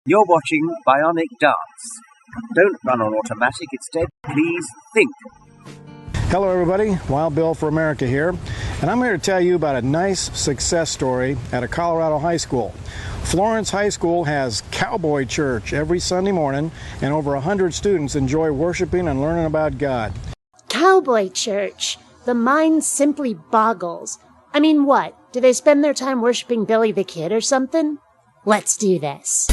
You're watching BionicDance. Don't run on automatic, instead, please think. Hello everybody, Wild Bill for America here, and I'm here to tell you about a nice success story at a Colorado high school. Florence High School has Cowboy Church every Sunday morning, and over 100 students enjoy worshiping and learning about God. Cowboy Church. The mind simply boggles. I mean, what? Do they spend their time worshiping Billy the Kid or something? Let's do this.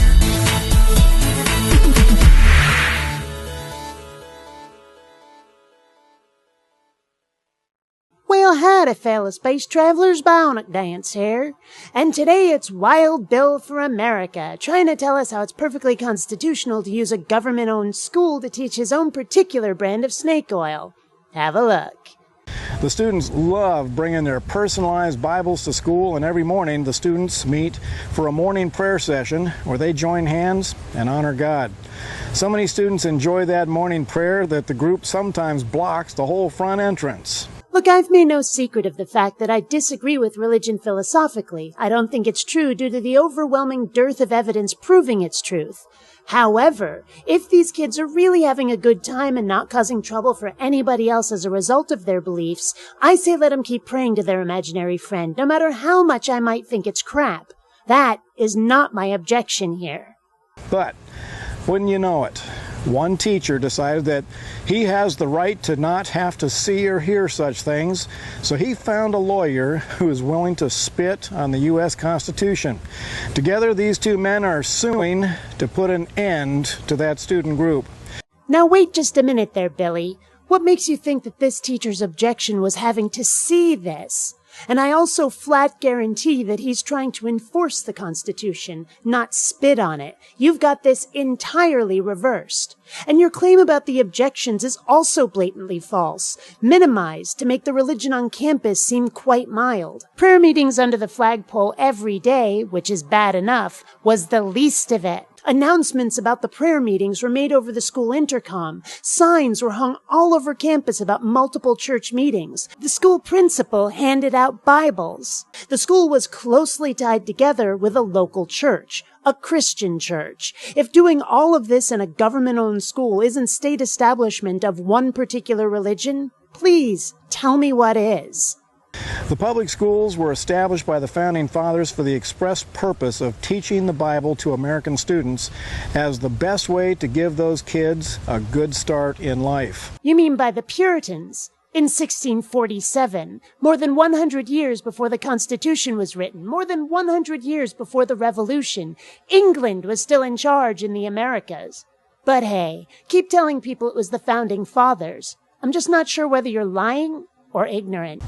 Well, howdy, fellow space travelers, BionicDance here. And today it's Wild Bill for America, trying to tell us how it's perfectly constitutional to use a government-owned school to teach his own particular brand of snake oil. Have a look. The students love bringing their personalized Bibles to school, and every morning the students meet for a morning prayer session where they join hands and honor God. So many students enjoy that morning prayer that the group sometimes blocks the whole front entrance. Look, I've made no secret of the fact that I disagree with religion philosophically. I don't think it's true due to the overwhelming dearth of evidence proving its truth. However, if these kids are really having a good time and not causing trouble for anybody else as a result of their beliefs, I say let them keep praying to their imaginary friend, no matter how much I might think it's crap. That is not my objection here. But, wouldn't you know it, one teacher decided that he has the right to not have to see or hear such things, so he found a lawyer who is willing to spit on the U.S. Constitution. Together, these two men are suing to put an end to that student group. Now wait just a minute there, Billy. What makes you think that this teacher's objection was having to see this? And I also flat guarantee that he's trying to enforce the Constitution, not spit on it. You've got this entirely reversed. And your claim about the objections is also blatantly false, minimized to make the religion on campus seem quite mild. Prayer meetings under the flagpole every day, which is bad enough, was the least of it. Announcements about the prayer meetings were made over the school intercom. Signs were hung all over campus about multiple church meetings. The school principal handed out Bibles. The school was closely tied together with a local church, a Christian church. If doing all of this in a government-owned school isn't state establishment of one particular religion, please tell me what is. The public schools were established by the Founding Fathers for the express purpose of teaching the Bible to American students as the best way to give those kids a good start in life. You mean by the Puritans? In 1647, more than 100 years before the Constitution was written, more than 100 years before the Revolution, England was still in charge in the Americas. But hey, keep telling people it was the Founding Fathers. I'm just not sure whether you're lying or ignorant.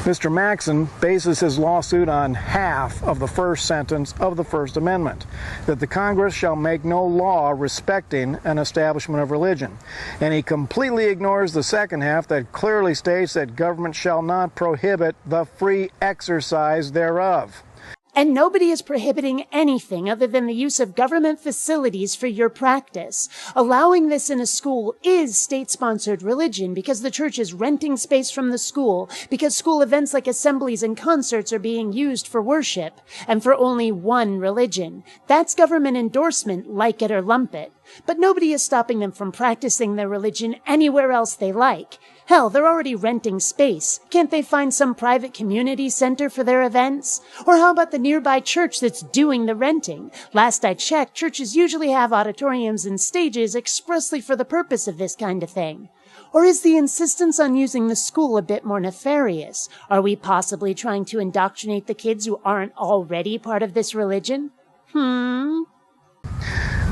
Mr. Maxson bases his lawsuit on half of the first sentence of the First Amendment, that the Congress shall make no law respecting an establishment of religion. And he completely ignores the second half that clearly states that government shall not prohibit the free exercise thereof. And nobody is prohibiting anything other than the use of government facilities for your practice. Allowing this in a school is state-sponsored religion because the church is renting space from the school, because school events like assemblies and concerts are being used for worship, and for only one religion. That's government endorsement, like it or lump it. But nobody is stopping them from practicing their religion anywhere else they like. Hell, they're already renting space. Can't they find some private community center for their events? Or how about the nearby church that's doing the renting? Last I checked, churches usually have auditoriums and stages expressly for the purpose of this kind of thing. Or is the insistence on using the school a bit more nefarious? Are we possibly trying to indoctrinate the kids who aren't already part of this religion?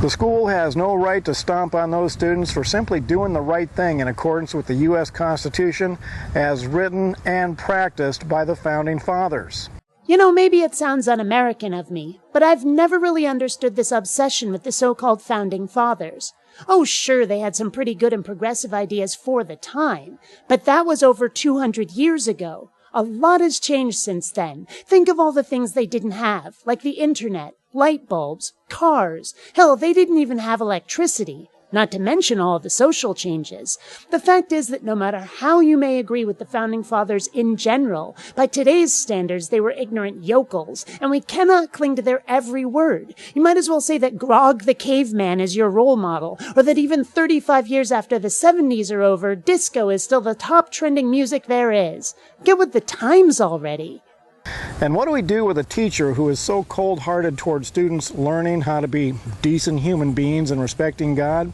The school has no right to stomp on those students for simply doing the right thing in accordance with the U.S. Constitution as written and practiced by the Founding Fathers. You know, maybe it sounds un-American of me, but I've never really understood this obsession with the so-called Founding Fathers. Oh, sure, they had some pretty good and progressive ideas for the time, but that was over 200 years ago. A lot has changed since then. Think of all the things they didn't have, like the internet, light bulbs, cars. Hell, they didn't even have electricity. not to mention all the social changes. The fact is that no matter how you may agree with the Founding Fathers in general, by today's standards they were ignorant yokels, and we cannot cling to their every word. You might as well say that Grog the Caveman is your role model, or that even 35 years after the 70s are over, disco is still the top trending music there is. Get with the times already. And what do we do with a teacher who is so cold-hearted toward students learning how to be decent human beings and respecting God?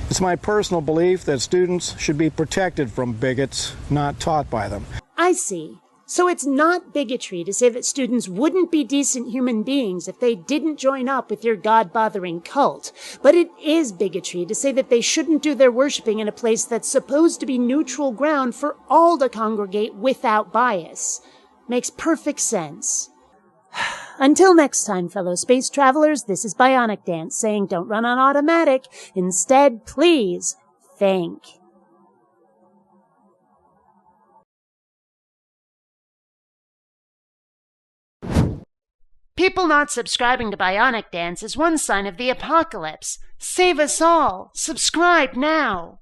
It's my personal belief that students should be protected from bigots, not taught by them. I see. So it's not bigotry to say that students wouldn't be decent human beings if they didn't join up with your God-bothering cult. But it is bigotry to say that they shouldn't do their worshiping in a place that's supposed to be neutral ground for all to congregate without bias. Makes perfect sense. Until next time, fellow space travelers, this is BionicDance saying don't run on automatic. Instead, please think. People not subscribing to BionicDance is one sign of the apocalypse. Save us all. Subscribe now.